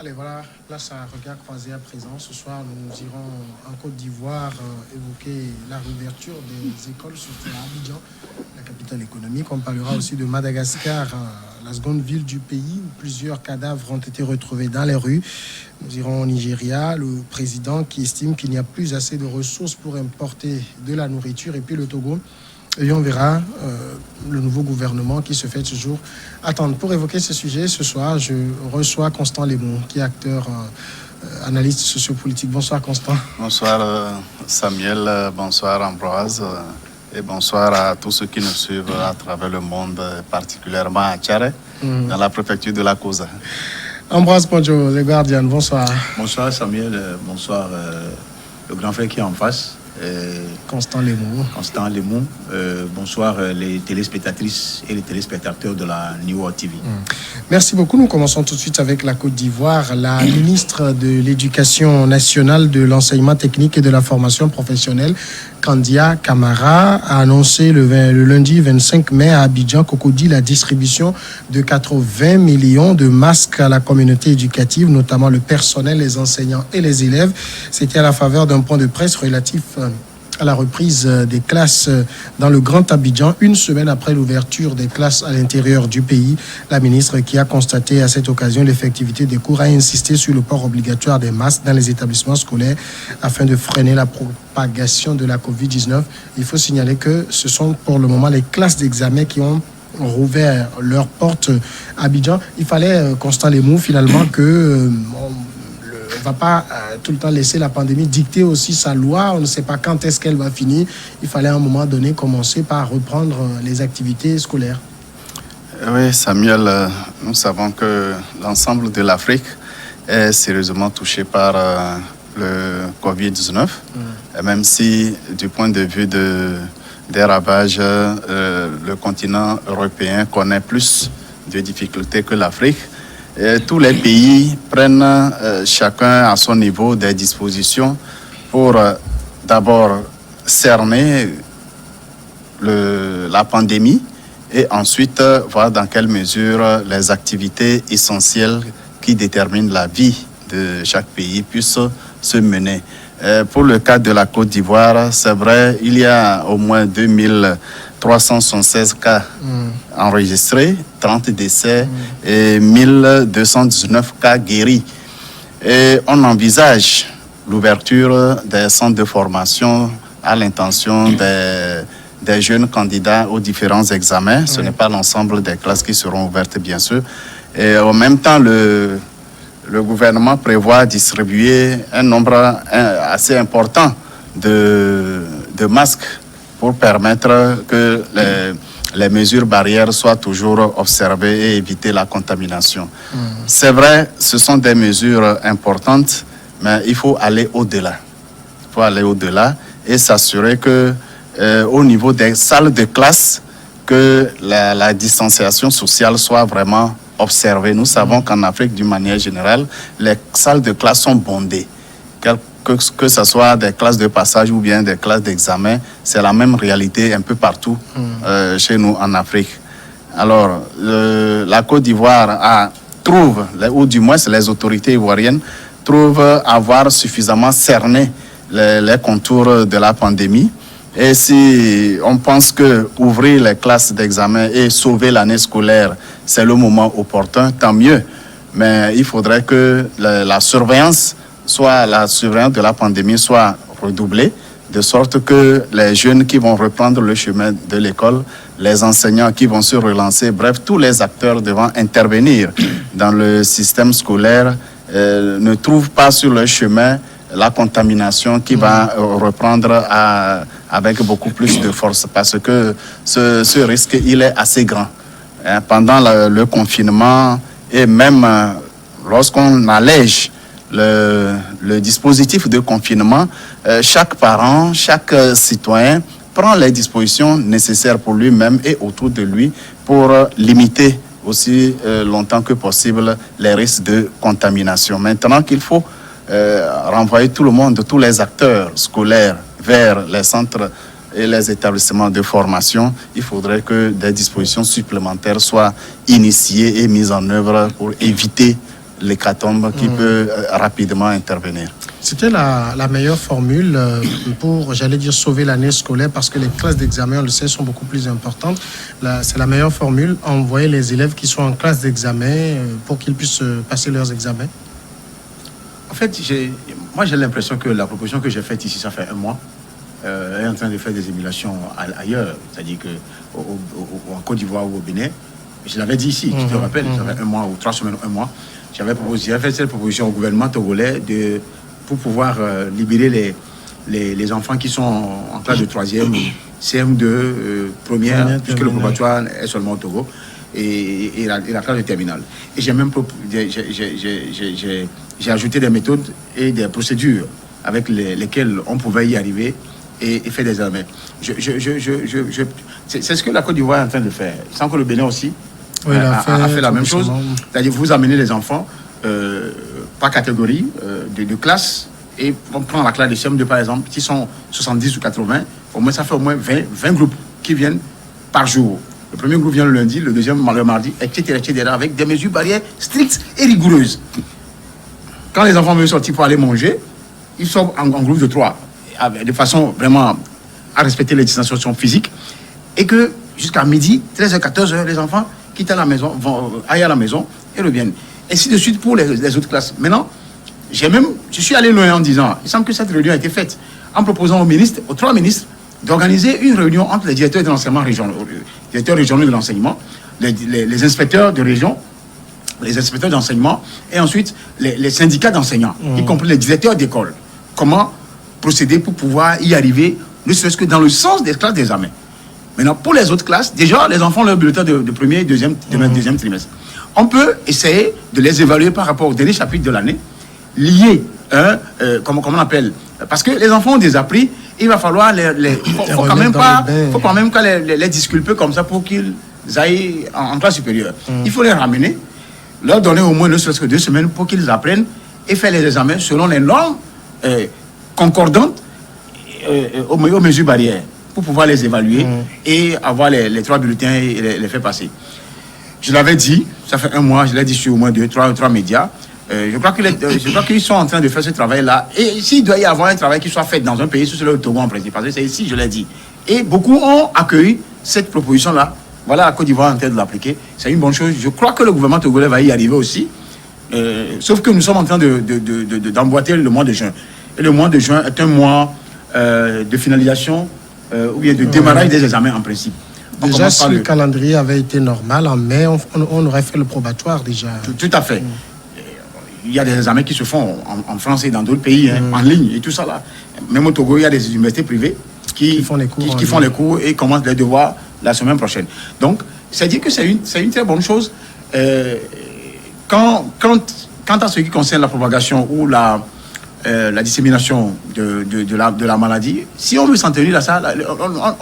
Allez, voilà, place à regard croisé à présent. Ce soir, nous irons en Côte d'Ivoire évoquer la réouverture des écoles, surtout à Abidjan, la capitale économique. On parlera aussi de Madagascar, la seconde ville du pays, où plusieurs cadavres ont été retrouvés dans les rues. Nous irons au Nigeria, le président qui estime qu'il n'y a plus assez de ressources pour importer de la nourriture, et puis le Togo. Et on verra le nouveau gouvernement qui se fait toujours attendre. Pour évoquer ce sujet, ce soir, je reçois Constant Lemon, qui est acteur, analyste sociopolitique. Bonsoir Constant. Bonsoir Samuel, bonsoir Ambroise et bonsoir à tous ceux qui nous suivent à travers le monde, particulièrement à Tchare, dans la préfecture de la Causa. Ambroise Ponjo, le Guardian, bonsoir. Bonsoir Samuel, bonsoir le grand frère qui est en face. Constant Lemon. Constant Lemon. Bonsoir les téléspectatrices et les téléspectateurs de la New World TV. Merci beaucoup. Nous commençons tout de suite avec la Côte d'Ivoire. La ministre de l'Éducation nationale, de l'enseignement technique et de la formation professionnelle, Kandia Camara, a annoncé le lundi 25 mai à Abidjan, Cocody, la distribution de 80 millions de masques à la communauté éducative, notamment le personnel, les enseignants et les élèves. C'était à la faveur d'un point de presse relatif à la reprise des classes dans le Grand Abidjan, une semaine après l'ouverture des classes à l'intérieur du pays. La ministre, qui a constaté à cette occasion l'effectivité des cours, a insisté sur le port obligatoire des masques dans les établissements scolaires afin de freiner la propagation de la Covid-19. Il faut signaler que ce sont pour le moment les classes d'examen qui ont rouvert leurs portes à Abidjan. Il fallait, Constant Lemou, finalement, que on ne va pas tout le temps laisser la pandémie dicter aussi sa loi. On ne sait pas quand est-ce qu'elle va finir. Il fallait à un moment donné commencer par reprendre les activités scolaires. Oui, Samuel, nous savons que l'ensemble de l'Afrique est sérieusement touché par le Covid-19. Et même si, du point de vue des ravages, le continent européen connaît plus de difficultés que l'Afrique, et tous les pays prennent chacun à son niveau des dispositions pour d'abord cerner la pandémie et ensuite voir dans quelle mesure les activités essentielles qui déterminent la vie de chaque pays puissent se mener. Pour le cas de la Côte d'Ivoire, c'est vrai, il y a au moins 2376 cas enregistrés, 30 décès et 1219 cas guéris. Et on envisage l'ouverture des centres de formation à l'intention des jeunes candidats aux différents examens. Ce n'est pas l'ensemble des classes qui seront ouvertes, bien sûr. Et en même temps, le gouvernement prévoit distribuer un nombre assez important de masques pour permettre que les mesures barrières soient toujours observées et éviter la contamination. C'est vrai, ce sont des mesures importantes, mais il faut aller au-delà. Il faut aller au-delà et s'assurer que au niveau des salles de classe, que la distanciation sociale soit vraiment observée. Nous savons qu'en Afrique, d'une manière générale, les salles de classe sont bondées. Que ce soit des classes de passage ou bien des classes d'examen, c'est la même réalité un peu partout chez nous en Afrique. Alors, la Côte d'Ivoire trouve, ou du moins les autorités ivoiriennes, trouvent avoir suffisamment cerné les contours de la pandémie. Et si on pense que ouvrir les classes d'examen et sauver l'année scolaire, c'est le moment opportun, tant mieux. Mais il faudrait que la surveillance de la pandémie soit redoublée, de sorte que les jeunes qui vont reprendre le chemin de l'école, les enseignants qui vont se relancer, bref, tous les acteurs devant intervenir dans le système scolaire ne trouvent pas sur leur chemin la contamination qui va reprendre avec beaucoup plus de force, parce que ce risque, il est assez grand. Pendant le confinement et même lorsqu'on allège le dispositif de confinement, chaque parent, chaque citoyen prend les dispositions nécessaires pour lui-même et autour de lui pour limiter aussi longtemps que possible les risques de contamination. Maintenant qu'il faut renvoyer tout le monde, tous les acteurs scolaires vers les centres et les établissements de formation, il faudrait que des dispositions supplémentaires soient initiées et mises en œuvre pour éviter l'hécatombe qui peut rapidement intervenir. C'était la meilleure formule pour, j'allais dire, sauver l'année scolaire parce que les classes d'examen, on le sait, sont beaucoup plus importantes. C'est la meilleure formule, envoyer les élèves qui sont en classe d'examen pour qu'ils puissent passer leurs examens. En fait, moi j'ai l'impression que la proposition que j'ai faite ici, ça fait un mois, est en train de faire des émulations ailleurs, c'est-à-dire en Côte d'Ivoire ou au Bénin. Je l'avais dit ici, tu te rappelles, ça fait un mois ou 3 semaines, un mois. J'avais fait cette proposition au gouvernement togolais pour pouvoir libérer les enfants qui sont en classe de 3e, CM2, première, puisque le probatoire est seulement au Togo, et la classe de terminale. Et j'ai même j'ai ajouté des méthodes et des procédures avec lesquelles on pouvait y arriver et faire des examens. C'est ce que la Côte d'Ivoire est en train de faire. Sans que le Bénin aussi a fait la même chose. C'est-à-dire vous amenez les enfants par catégorie de classe et on prend la classe de CM2 par exemple, qui sont 70 ou 80, au moins ça fait au moins 20 groupes qui viennent par jour. Le premier groupe vient le lundi, le deuxième le mardi, etc., avec des mesures barrières strictes et rigoureuses. Quand les enfants veulent sortir pour aller manger, ils sortent en groupe de 3, de façon vraiment à respecter les distanciations physiques, et que jusqu'à midi, 13h, 14h, les enfants quittent la maison, vont aller à la maison et reviennent. Ainsi de suite pour les autres classes. Maintenant, je suis allé loin en disant, il semble que cette réunion a été faite en proposant aux 3 ministres d'organiser une réunion entre les directeurs de l'enseignement régional, directeurs régionaux de l'enseignement, les inspecteurs de région, les inspecteurs d'enseignement et ensuite les syndicats d'enseignants, y compris les directeurs d'école. Comment procéder pour pouvoir y arriver, ne serait-ce que dans le sens des classes d'examen. Maintenant, pour les autres classes, déjà, les enfants ont leur bulletin de premier et deuxième trimestre. On peut essayer de les évaluer par rapport au dernier chapitre de l'année, liés, comment on appelle, parce que les enfants ont des appris, il va falloir faut quand même pas les disculper comme ça pour qu'ils aillent en classe supérieure. Il faut les ramener, leur donner au moins ne serait-ce que 2 semaines pour qu'ils apprennent et faire les examens selon les normes concordantes aux mesures barrières pour pouvoir les évaluer et avoir les 3 bulletins et les faire passer. Je l'avais dit, ça fait un mois, je l'ai dit sur au moins 3 médias. Je crois qu'ils sont en train de faire ce travail-là. Et s'il doit y avoir un travail qui soit fait dans un pays, c'est le Togo en principe, parce que c'est ici, je l'ai dit. Et beaucoup ont accueilli cette proposition-là. Voilà, la Côte d'Ivoire est en train de l'appliquer. C'est une bonne chose. Je crois que le gouvernement togolais va y arriver aussi. Sauf que nous sommes en train d'emboîter le mois de juin. Et le mois de juin est un mois de finalisation ou bien de démarrage des examens en principe. Déjà, si le calendrier avait été normal, en mai, on aurait fait le probatoire déjà. Tout à fait. Il y a des examens qui se font en France et dans d'autres pays, en ligne et tout ça là. Même au Togo, il y a des universités privées qui font les cours et commencent les devoirs la semaine prochaine. Donc, c'est-à-dire que c'est une très bonne chose. Quant à ce qui concerne la propagation ou la dissémination de la maladie, si on veut s'en tenir à ça,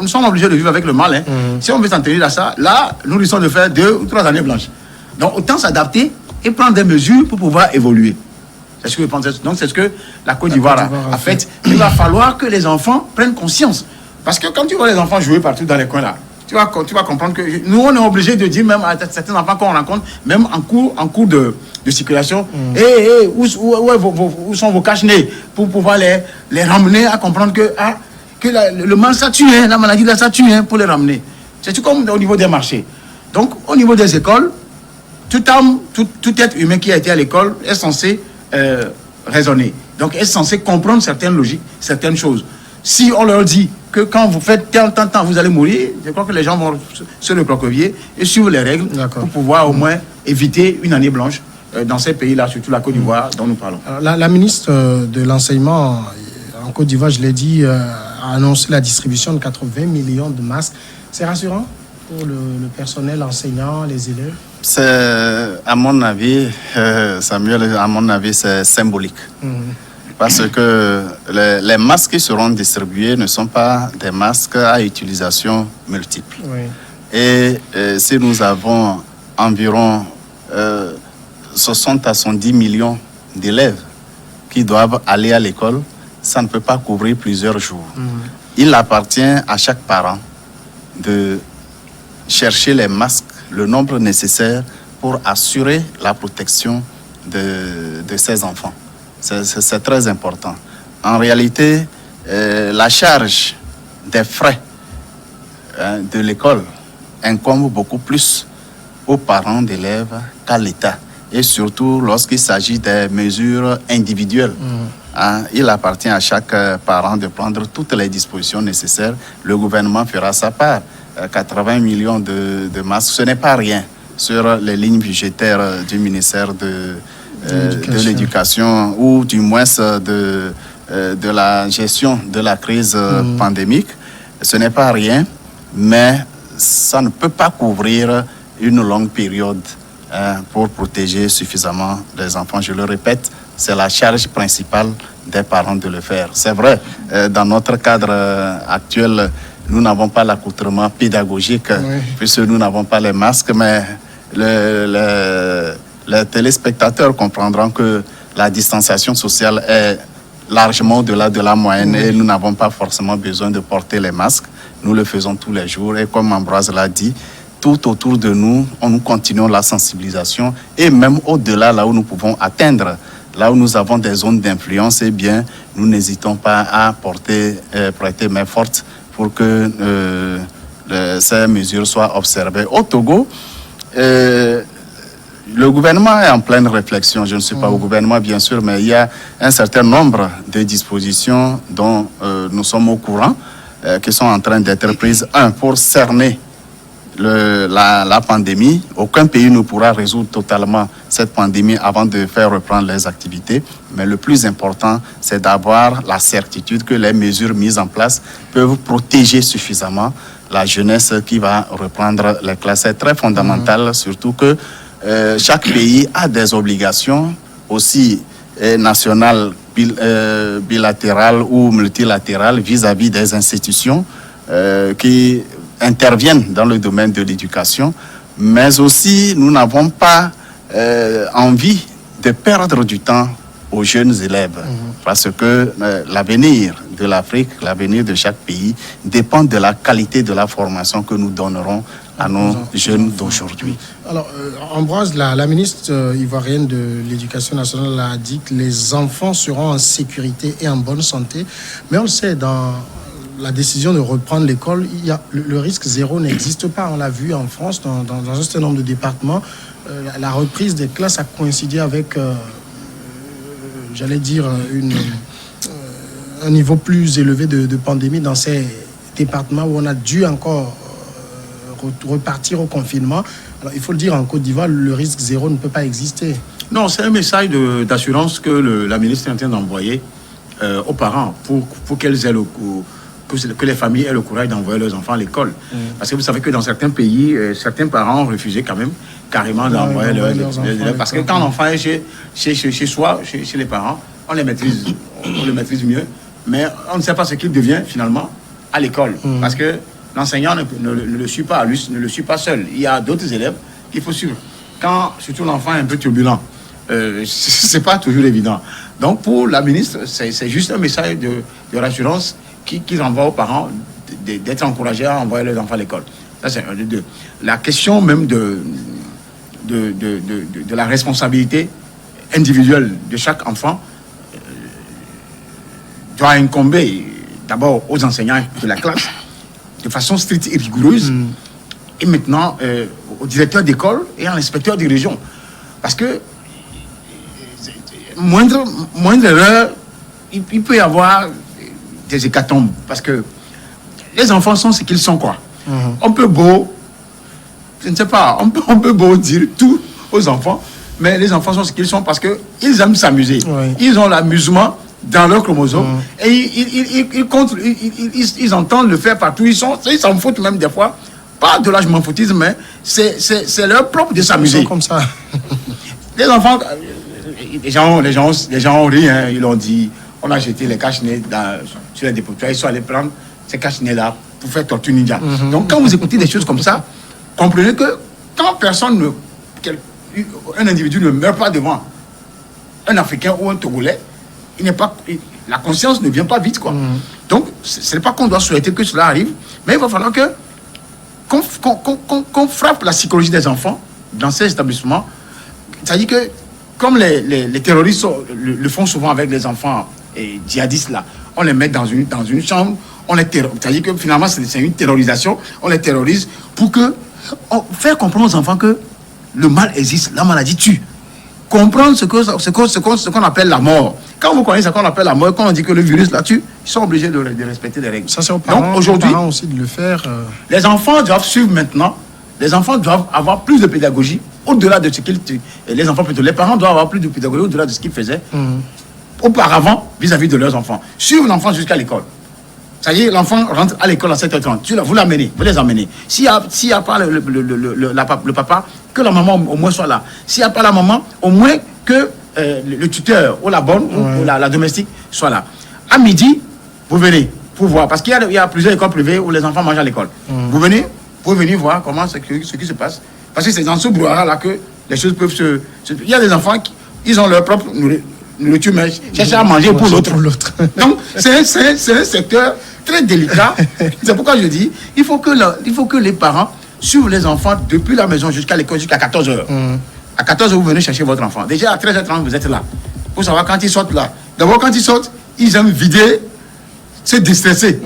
nous sommes obligés de vivre avec le mal. Si on veut s'en tenir à ça, là, nous risquons de faire 2 ou 3 années blanches. Donc, autant s'adapter et prendre des mesures pour pouvoir évoluer. C'est ce que je pense. Donc, c'est ce que la Côte d'Ivoire a fait. Il va falloir que les enfants prennent conscience. Parce que quand tu vois les enfants jouer partout dans les coins là, tu vas comprendre que nous, on est obligé de dire même à certains enfants qu'on rencontre, même en cours de circulation, où sont vos cache-nez pour pouvoir les ramener à comprendre que le mal ça tue, la maladie là ça tue, pour les ramener. C'est tout comme au niveau des marchés. Donc, au niveau des écoles, tout être humain qui a été à l'école est censé raisonner. Donc, est censé comprendre certaines logiques, certaines choses. Si on leur dit que quand vous faites tel temps, vous allez mourir, je crois que les gens vont se recroqueviller et suivre les règles pour pouvoir au moins éviter une année blanche dans ces pays-là, surtout la Côte d'Ivoire dont nous parlons. Alors, la ministre de l'Enseignement en Côte d'Ivoire, je l'ai dit, a annoncé la distribution de 80 millions de masques. C'est rassurant pour le personnel enseignant, les élèves? C'est, à mon avis, Samuel, c'est symbolique. Parce que les masques qui seront distribués ne sont pas des masques à utilisation multiple. Et si nous avons environ 60 à 110 millions d'élèves qui doivent aller à l'école, ça ne peut pas couvrir plusieurs jours. Il appartient à chaque parent de chercher les masques, le nombre nécessaire pour assurer la protection de ces enfants. C'est très important. En réalité, la charge des frais de l'école incombe beaucoup plus aux parents d'élèves qu'à l'État. Et surtout lorsqu'il s'agit des mesures individuelles. Il appartient à chaque parent de prendre toutes les dispositions nécessaires. Le gouvernement fera sa part. 80 millions de masques, ce n'est pas rien sur les lignes budgétaires du ministère de l'Éducation ou du moins de la gestion de la crise pandémique. Ce n'est pas rien, mais ça ne peut pas couvrir une longue période pour protéger suffisamment les enfants. Je le répète, c'est la charge principale des parents de le faire. C'est vrai, dans notre cadre actuel, nous n'avons pas l'accoutrement pédagogique, puisque nous n'avons pas les masques, mais les téléspectateurs comprendront que la distanciation sociale est largement au-delà de la moyenne et nous n'avons pas forcément besoin de porter les masques. Nous le faisons tous les jours et comme Ambroise l'a dit, tout autour de nous, nous continuons la sensibilisation et même au-delà, là où nous pouvons atteindre, là où nous avons des zones d'influence, eh bien, nous n'hésitons pas à prêter main forte pour que ces mesures soient observées. Au Togo, le gouvernement est en pleine réflexion. Je ne suis pas au gouvernement, bien sûr, mais il y a un certain nombre de dispositions dont nous sommes au courant, qui sont en train d'être prises. Pour cerner la pandémie. Aucun pays ne pourra résoudre totalement cette pandémie avant de faire reprendre les activités. Mais le plus important, c'est d'avoir la certitude que les mesures mises en place peuvent protéger suffisamment la jeunesse qui va reprendre les classes. C'est très fondamental, surtout que chaque pays a des obligations aussi nationales, bilatérales ou multilatérales vis-à-vis des institutions qui interviennent dans le domaine de l'éducation, mais aussi nous n'avons pas envie de perdre du temps aux jeunes élèves, parce que l'avenir de l'Afrique, l'avenir de chaque pays dépend de la qualité de la formation que nous donnerons à nos jeunes d'aujourd'hui. Alors, Ambroise, la ministre ivoirienne de l'Éducation nationale a dit que les enfants seront en sécurité et en bonne santé, mais on le sait, dans la décision de reprendre l'école, le risque zéro n'existe pas. On l'a vu en France, dans un certain nombre de départements. La reprise des classes a coïncidé avec, j'allais dire, un niveau plus élevé de pandémie dans ces départements où on a dû encore repartir au confinement. Alors, il faut le dire, en Côte d'Ivoire, le risque zéro ne peut pas exister. Non, c'est un message d'assurance que la ministre est en train d'envoyer aux parents pour qu'elles aient que les familles aient le courage d'envoyer leurs enfants à l'école. Parce que vous savez que dans certains pays, certains parents ont refusé quand même carrément d'envoyer leurs élèves. Parce que quand l'enfant est chez soi, chez les parents, on le maîtrise mieux, mais on ne sait pas ce qu'il devient finalement à l'école. Parce que l'enseignant ne le suit pas, lui, ne le suit pas seul. Il y a d'autres élèves qu'il faut suivre. Quand surtout l'enfant est un peu turbulent, c'est pas toujours évident. Donc pour la ministre, c'est juste un message de rassurance qu'ils envoient aux parents d'être encouragés à envoyer leurs enfants à l'école. Ça, c'est un de deux. La question même de la responsabilité individuelle de chaque enfant doit incomber d'abord aux enseignants de la classe de façon stricte et rigoureuse et maintenant au directeur d'école et à l'inspecteur de région. Parce que moindre erreur, il peut y avoir des hécatombes, parce que les enfants sont ce qu'ils sont, quoi. On peut je ne sais pas, on peut beau dire tout aux enfants, mais les enfants sont ce qu'ils sont parce qu'ils aiment s'amuser. Ils ont l'amusement dans leur chromosome et ils entendent le faire partout. Ils s'en foutent même des fois, pas de l'âge foutisme, mais c'est leur propre de s'amuser. Ils sont comme ça. Les enfants, les gens ont ri, hein, ils ont dit. On a jeté les cache-nez sur les dépotoirs. Ils sont allés prendre ces cache-nez-là pour faire tortue ninja. Donc, quand vous écoutez des choses comme ça, comprenez que quand un individu ne meurt pas devant un Africain ou un Togolais, la conscience ne vient pas vite, quoi. Donc, ce n'est pas qu'on doit souhaiter que cela arrive, mais il va falloir qu'on frappe la psychologie des enfants dans ces établissements. C'est-à-dire que comme les terroristes le font souvent avec les enfants et djihadistes là, on les met dans une chambre, c'est-à-dire que finalement c'est une terrorisation, on les terrorise pour faire comprendre aux enfants que le mal existe, la maladie tue. Comprendre ce qu'on appelle la mort. Quand vous connaissez ce qu'on appelle la mort, quand on dit que le virus la tue, ils sont obligés de respecter les règles. Ça, c'est aux parents. Donc aujourd'hui, aussi de le faire. Les enfants doivent suivre maintenant. Les enfants doivent avoir plus de pédagogie au-delà de ce qu'ils... Les enfants plutôt. Les parents doivent avoir plus de pédagogie au-delà de ce qu'ils faisaient auparavant vis-à-vis de leurs enfants. Suivre l'enfant jusqu'à l'école. Ça y est, l'enfant rentre à l'école à 7h30. Vous l'amenez, vous les emmenez. S'il n'y a pas le papa, que la maman au moins soit là. S'il n'y a pas la maman, au moins que le tuteur ou la bonne ou la domestique soit là. À midi, vous venez pour voir. Parce qu'il y a plusieurs écoles privées où les enfants mangent à l'école. Vous venez pour venir voir comment ce qui se passe. Parce que c'est dans ce brouhaha-là que les choses peuvent se... Il y a des enfants qui ils ont leur propre nourriture, mais cherchent à manger pour l'autre. Donc, c'est un secteur très délicat. C'est pourquoi je dis, il faut que les parents suivent les enfants depuis la maison jusqu'à l'école, jusqu'à 14h. À 14h, vous venez chercher votre enfant. Déjà, à 13h30, vous êtes là. Pour savoir quand ils sortent là. D'abord, quand ils sortent, ils aiment vider, se déstresser.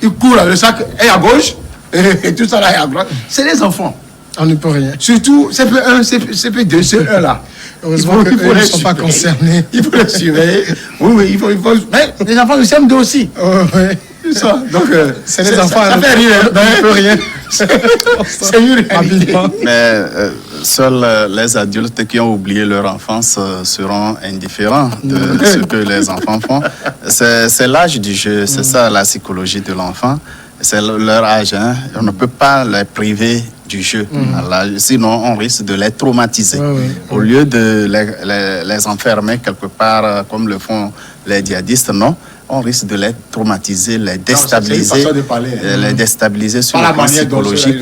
Ils courent, le sac est à gauche, et tout ça là est à droite. C'est les enfants. On ne peut rien. Surtout, CP1, CP2, CE1 là. Heureusement qu'ils ne sont pas concernés. Il faut les surveiller. Oui, il faut. Mais les enfants du CM2 aussi. Oui. Ça. Donc, c'est les enfants. Ça fait rire. On ne peut rien. C'est une réalité. Mais seuls les adultes qui ont oublié leur enfance seront indifférents de ce que les enfants font. C'est l'âge du jeu, c'est ça la psychologie de l'enfant. C'est leur âge. Hein. On ne peut pas les priver du jeu. Sinon, on risque de les traumatiser. Au lieu de les enfermer quelque part, comme le font les djihadistes, non. On risque de les traumatiser, les déstabiliser, les déstabiliser sur le plan psychologique.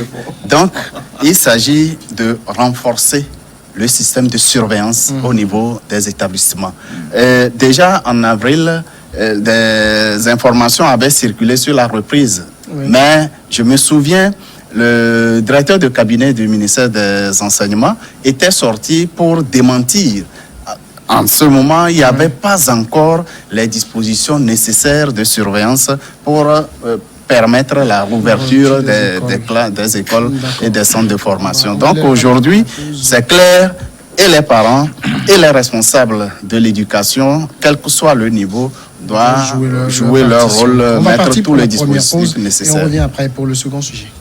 Donc, il s'agit de renforcer le système de surveillance au niveau des établissements. Déjà, en avril, des informations avaient circulé sur la reprise. Mais je me souviens, le directeur de cabinet du ministère des Enseignements était sorti pour démentir. En ce moment, il n'y avait pas encore les dispositions nécessaires de surveillance pour permettre la rouverture des écoles et des centres de formation. Donc aujourd'hui, c'est clair, et les parents et les responsables de l'éducation, quel que soit le niveau, doivent jouer leur rôle, mettre tous les dispositifs nécessaires. Et on revient après pour le second sujet.